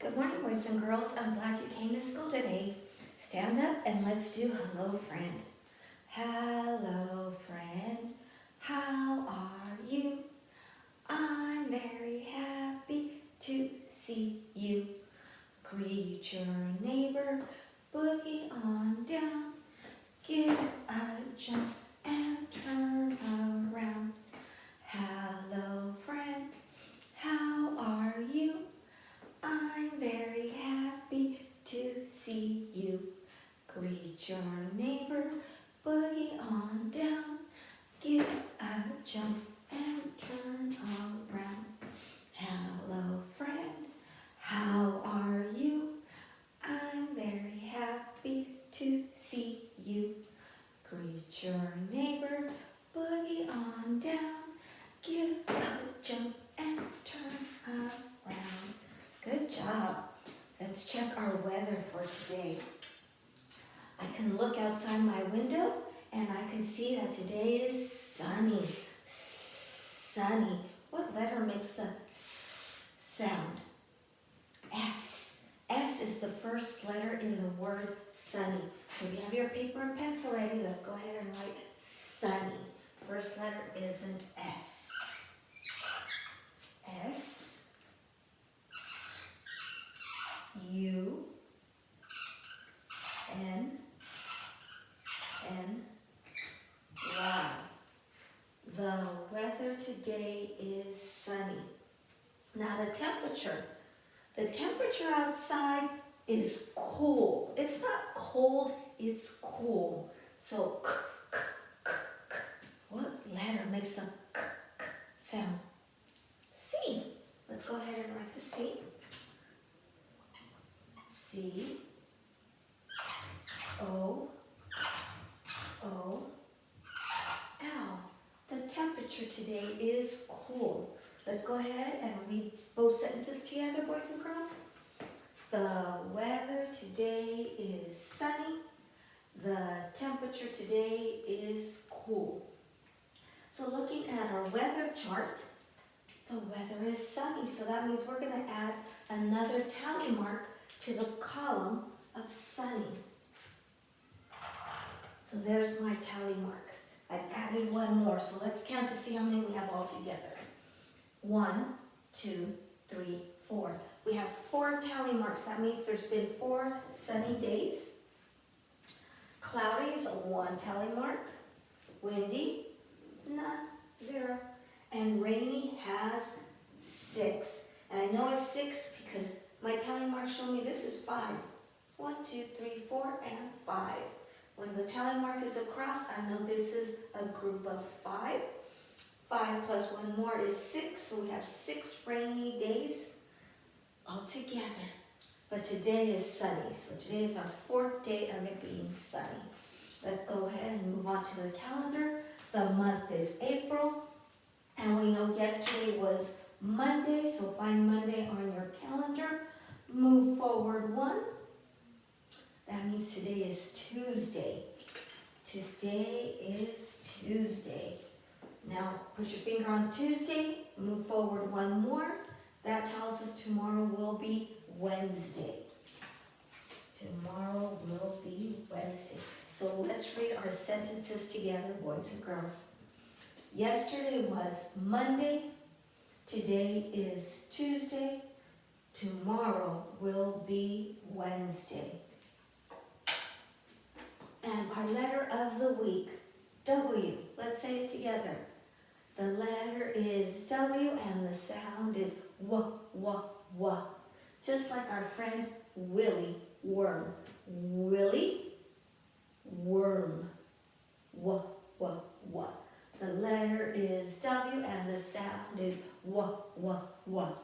Good morning, boys and girls. I'm glad you came to school today. Stand up and let's do hello, friend. Hello, friend. How are you? I'm very happy to see you. Greet your neighbor, boogie on down. Give a jump and turn around. Hello, friend. How are you? I'm very happy to see you. Greet your neighbor, boogie on down. Give a jump and turn around. Hello, friend. How are you? I'm very happy to see you. Greet your neighbor, boogie on down. Give a jump and turn around. Good job. Let's check our weather for today. I can look outside my window and I can see that today is sunny. Sunny. What letter makes the S sound? S. S is the first letter in the word sunny. So if you have your paper and pencil ready, let's go ahead and write sunny. First letter is an S. S. U N N Y. The weather today is sunny. Now the temperature. The temperature outside is cool. It's not cold, it's cool. So k, k, k, k. What letter makes a k, k sound? C. Let's go ahead and write the C. C O O L. The temperature today is cool. Let's go ahead and read both sentences together, boys and girls. The weather today is sunny. The temperature today is cool. So looking at our weather chart, the weather is sunny. So that means we're going to add another tally mark to the column of sunny. So there's my tally mark. I've added one more, so let's count to see how many we have all together. 1, 2, 3, 4. We have 4 tally marks. That means there's been 4 sunny days. Cloudy is a 1 tally mark. Windy, none, 0. And rainy has 6. And I know it's 6 because my tally marks show me this is 5. 1, 2, 3, 4, and 5. When the tally mark is across, I know this is a group of 5. 5 plus 1 more is 6, so we have 6 rainy days altogether. But today is sunny, so today is our 4th day of it being sunny. Let's go ahead and move on to the calendar. The month is April, and we know yesterday was Monday, so find Monday on your calendar. Move forward 1. That means today is Tuesday. Today is Tuesday. Now, put your finger on Tuesday, move forward 1 more. That tells us tomorrow will be Wednesday. Tomorrow will be Wednesday. So let's read our sentences together, boys and girls. Yesterday was Monday. Today is Tuesday. Tomorrow will be Wednesday. And our letter of the week, W. Let's say it together. The letter is W and the sound is W, W, W. Just like our friend Willie, worm. Willie, worm. W, W, W. The letter is W and the sound is W, W, W.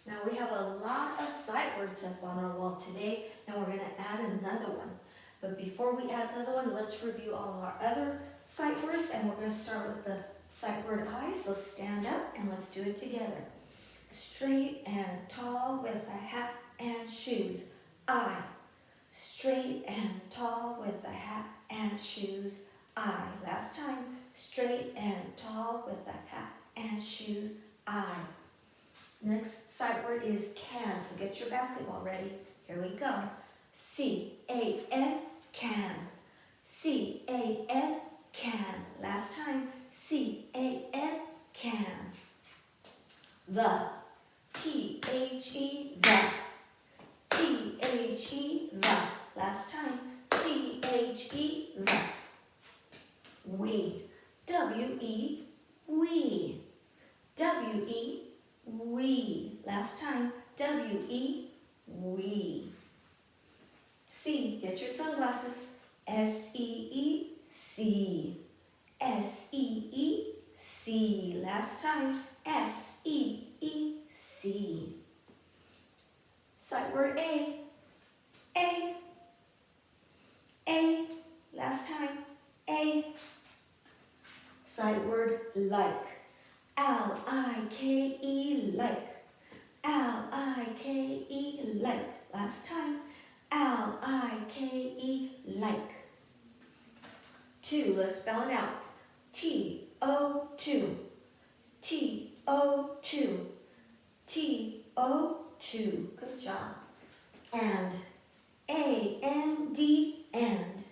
Now we have a lot of sight words up on our wall today, and we're going to add another one. But before we add another one, let's review all our other sight words, and we're going to start with the sight word I. So stand up and let's do it together. Straight and tall with a hat and shoes. I. Straight and tall with a hat and shoes. I. Last time. Straight and tall with a hat and shoes. I. Next sight word is can, so get your basketball ready. Here we go. C-A-N, can. C-A-N, can. Last time, C-A-N, can. The, T-H-E, the. T-H-E, the. Last time, T-H-E, the. We, W-E, we. W-E, we. Last time, W-E, we. C, get your sunglasses. S-E-E, C. S-E-E, C. Last time, S-E-E, C. Sight word A. A. A. Last time, A. Sight word like. L-I-K-E, like. L-I-K-E, like. Last time, L-I-K-E, like. Two, let's spell it out. T-O-2. T-O-2. T-O-2. Good job. And. A-N-D, and.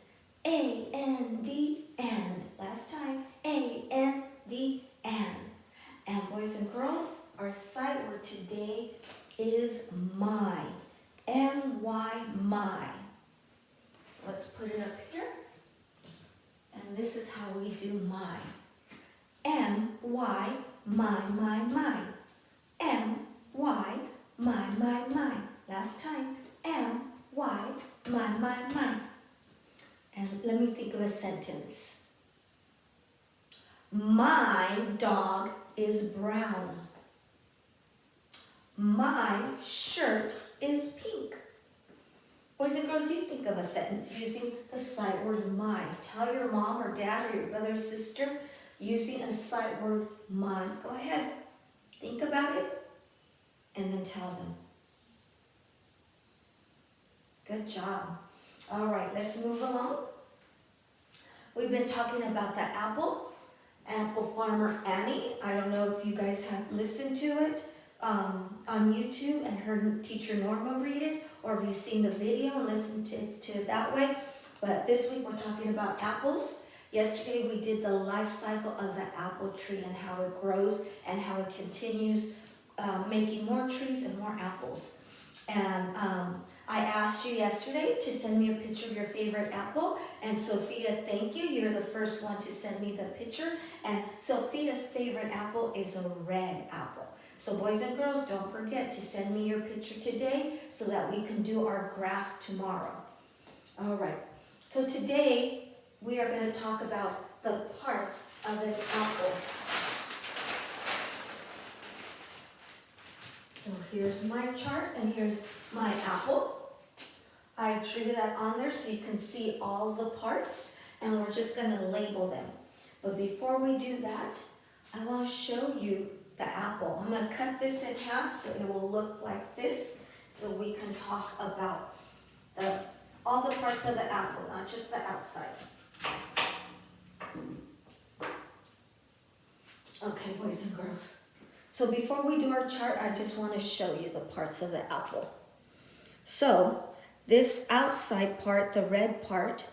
A-N-D, and. Last time, A-N-D, and. And boys and girls, our sight word today is my. M-Y, my. So let's put it up here. And this is how we do my. M-Y, my. M-Y, my. Last time, M-Y, my. And let me think of a sentence. My dog is brown. My shirt is pink. Boys and girls, you think of a sentence using the sight word my. Tell your mom or dad or your brother or sister using a sight word my. Go ahead. Think about it and then tell them. Good job. All right, let's move along. We've been talking about the apple farmer Annie. I don't know if you guys have listened to it on YouTube and heard teacher Norma read it, or if you've seen the video and listened to it that way. But this week we're talking about apples. Yesterday we did the life cycle of the apple tree and how it grows and how it continues making more trees and more apples. And I asked you yesterday to send me a picture of your favorite apple. And Sophia, thank you. You're the first one to send me the picture. And Sophia's favorite apple is a red apple. So boys and girls, don't forget to send me your picture today so that we can do our graph tomorrow. All right. So today we are going to talk about the parts of an apple. So here's my chart and here's my apple. I drew that on there so you can see all the parts, and we're just going to label them. But before we do that, I want to show you the apple. I'm going to cut this in half so it will look like this, so we can talk about all the parts of the apple, not just the outside. Okay, boys and girls. So before we do our chart, I just want to show you the parts of the apple. So this outside part, the red part,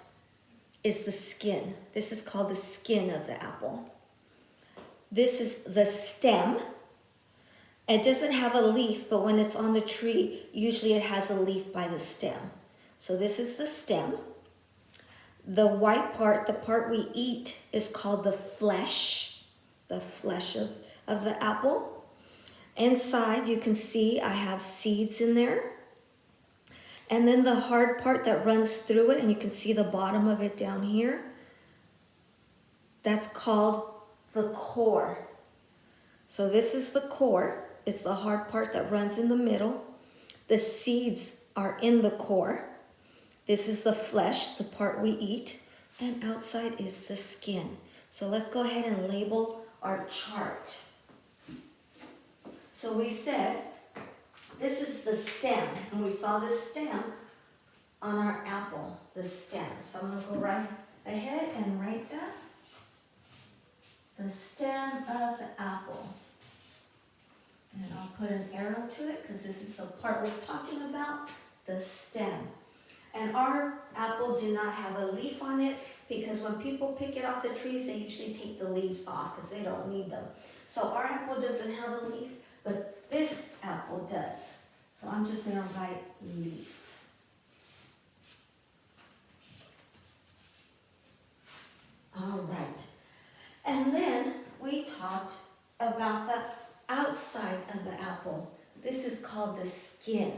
is the skin. This is called the skin of the apple. This is the stem. It doesn't have a leaf, but when it's on the tree, usually it has a leaf by the stem. So this is the stem. The white part, the part we eat, is called the flesh of the apple. Inside, you can see I have seeds in there. And then the hard part that runs through it, and you can see the bottom of it down here, that's called the core. So this is the core. It's the hard part that runs in the middle. The seeds are in the core. This is the flesh, the part we eat. And outside is the skin. So let's go ahead and label our chart. So we said this is the stem, and we saw the stem on our apple, the stem. So I'm going to go right ahead and write that. The stem of the apple. And I'll put an arrow to it because this is the part we're talking about, the stem. And our apple did not have a leaf on it because when people pick it off the trees, they usually take the leaves off because they don't need them. So our apple doesn't have a leaf, but this apple does. So I'm just going to write leaf. All right. And then we talked about the outside of the apple. This is called the skin.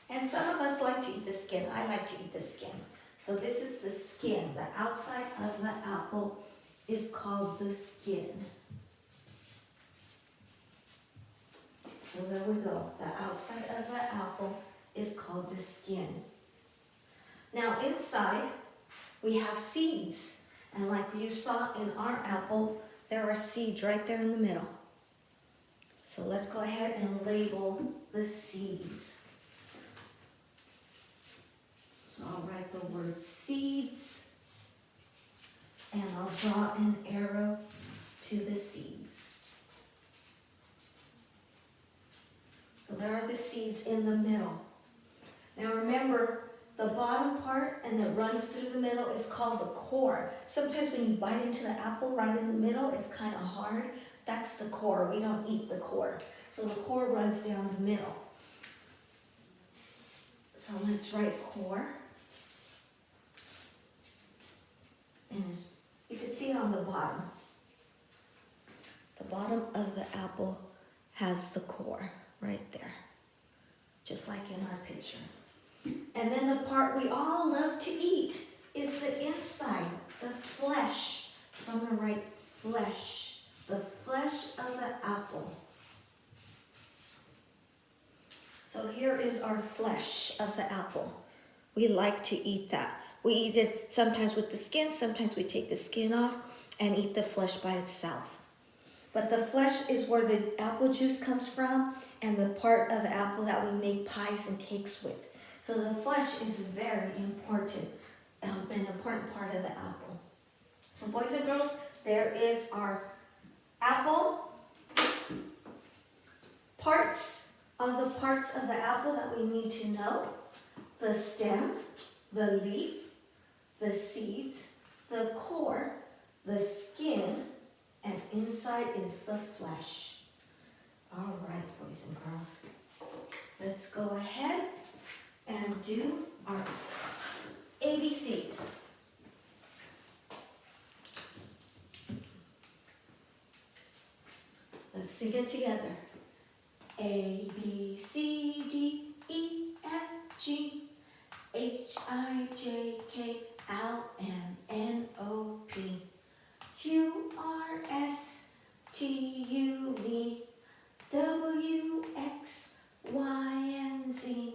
And some of us like to eat the skin. I like to eat the skin. So this is the skin. The outside of the apple is called the skin. So there we go. The outside of the apple is called the skin. Now inside we have seeds. And like you saw in our apple, there are seeds right there in the middle. So let's go ahead and label the seeds. So I'll write the word seeds, and I'll draw an arrow to the seeds. So there are the seeds in the middle. Now remember, the bottom part and that runs through the middle is called the core. Sometimes when you bite into the apple right in the middle, it's kind of hard. That's the core. We don't eat the core. So the core runs down the middle. So let's write core. And you can see it on the bottom. The bottom of the apple has the core right there, just like in our picture. And then the part we all love to eat is the inside, the flesh. So I'm going to write flesh, the flesh of the apple. So here is our flesh of the apple. We like to eat that. We eat it sometimes with the skin, sometimes we take the skin off and eat the flesh by itself. But the flesh is where the apple juice comes from and the part of the apple that we make pies and cakes with. So the flesh is very important, an important part of the apple. So boys and girls, there is our apple, parts of the apple that we need to know: the stem, the leaf, the seeds, the core, the skin, and inside is the flesh. All right, boys and girls, let's go ahead and do our ABCs. Let's sing it together. A, B, C, D, E, F, G, H, I, J, K, L, M, N, O, P, Q, R, S, T, U, V, W, X, Y, and Z.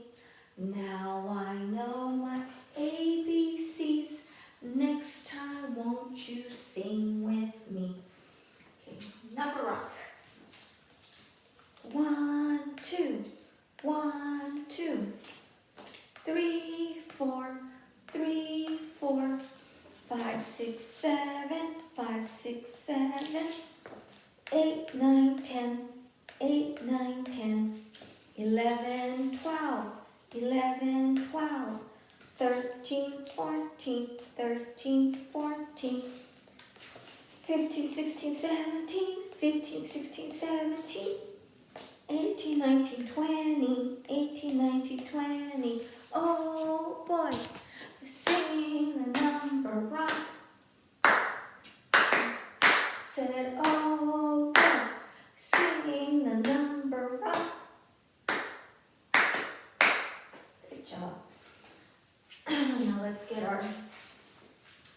Now I know my ABCs. Next time, won't you sing with me? Okay, number rock. 1, 2, 1, 2, 3, 4, 3, 4, 5, 6, 7, 5, 6, 7, 8, 9, 10, 8, 9, 10, 11, 12, 11, 12, 13, 14, 13, 14, 15, 16, 17, 15, 16, 17, 18, 19, 20, 18, 19, 20. Oh boy, we're singing the number rock. Said, oh boy, singing the number rock. Good job. Now let's get our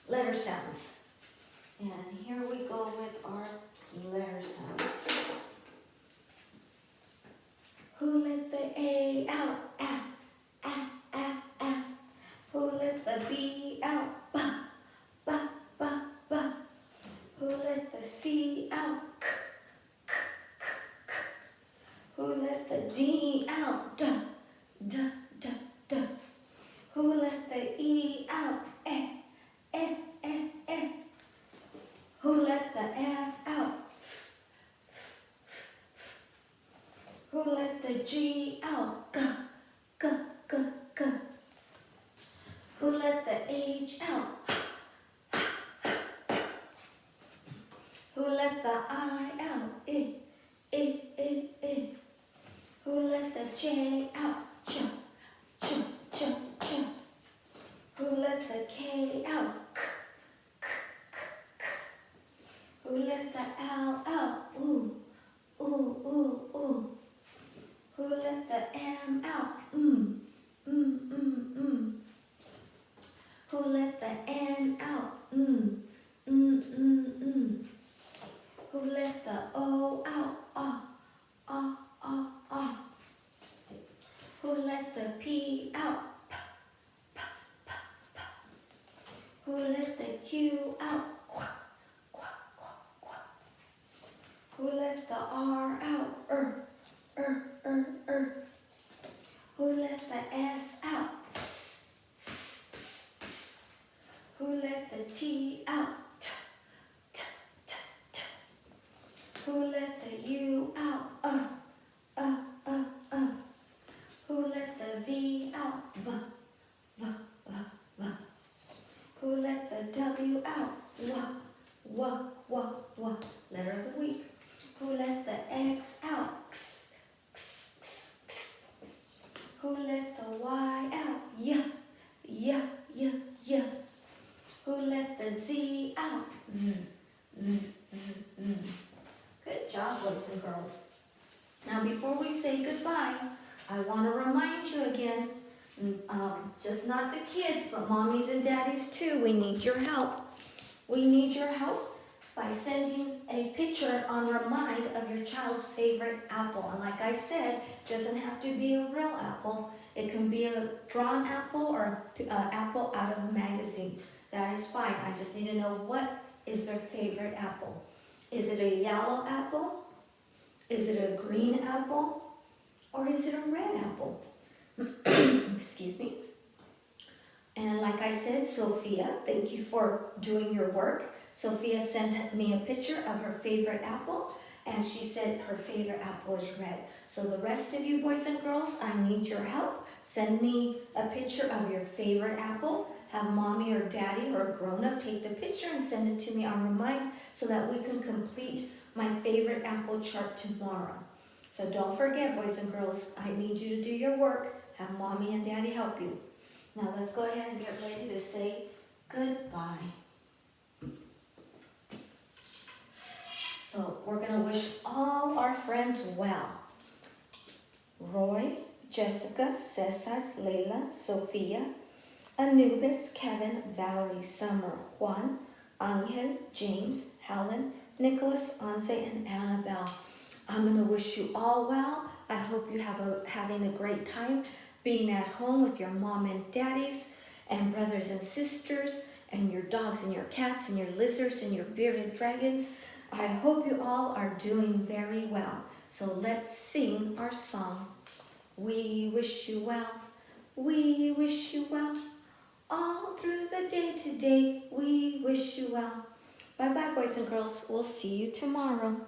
letter sounds. And here we go with our letter sounds. Who let the A out? Ah, ah, ah, ah. Who let the B out? Ba, ba, ba, ba. Who let the C out? K, k, k, k. Who let the D out? Da, da, da, da. Who let the E out? Eh, eh, eh, eh. Who let the F out? K out? Ch, ch, ch, ch. Who let the K out? K, k, k, k. Who let the L out? Ooh, ooh, ooh, ooh. Who let the M out? Mm, mm, mm, mm. Who let the N out? Mm, mm, mm, mm. Who let the O out? Ah, ah, ah, ah. Who let the P out? P, p, p, p. Who let the Q out? Qua, qua, qua, qua. Who let the R out? Who let the S out? S, s, s, s. Who let the T out? T, t, t, t. Who let the U out? Uh. Who let the V out? V, v, v, v. Who let the W out? W. Letter of the week. Who let the X out? X, x, x, x. Who let the Y out? Y. Who let the Z out? Z, z, z, z. Good job, boys and girls. Now, before we say goodbye, I want to remind you again, just not the kids, but mommies and daddies too, we need your help. We need your help by sending a picture on Remind of your child's favorite apple. And like I said, it doesn't have to be a real apple. It can be a drawn apple or an apple out of a magazine. That is fine. I just need to know what is their favorite apple. Is it a yellow apple? Is it a green apple? Or is it a red apple? Excuse me. And like I said, Sophia, thank you for doing your work. Sophia sent me a picture of her favorite apple, and she said her favorite apple is red. So the rest of you boys and girls, I need your help. Send me a picture of your favorite apple. Have mommy or daddy or a grown-up take the picture and send it to me on Remind so that we can complete my favorite apple chart tomorrow. So don't forget, boys and girls, I need you to do your work. Have mommy and daddy help you. Now let's go ahead and get ready to say goodbye. So we're going to wish all our friends well. Roy, Jessica, Cesar, Layla, Sophia, Anubis, Kevin, Valerie, Summer, Juan, Angel, James, Helen, Nicholas, Anze, and Annabelle. I'm going to wish you all well. I hope you having a great time being at home with your mom and daddies and brothers and sisters and your dogs and your cats and your lizards and your bearded dragons. I hope you all are doing very well. So let's sing our song. We wish you well. We wish you well. All through the day today, we wish you well. Bye-bye, boys and girls. We'll see you tomorrow.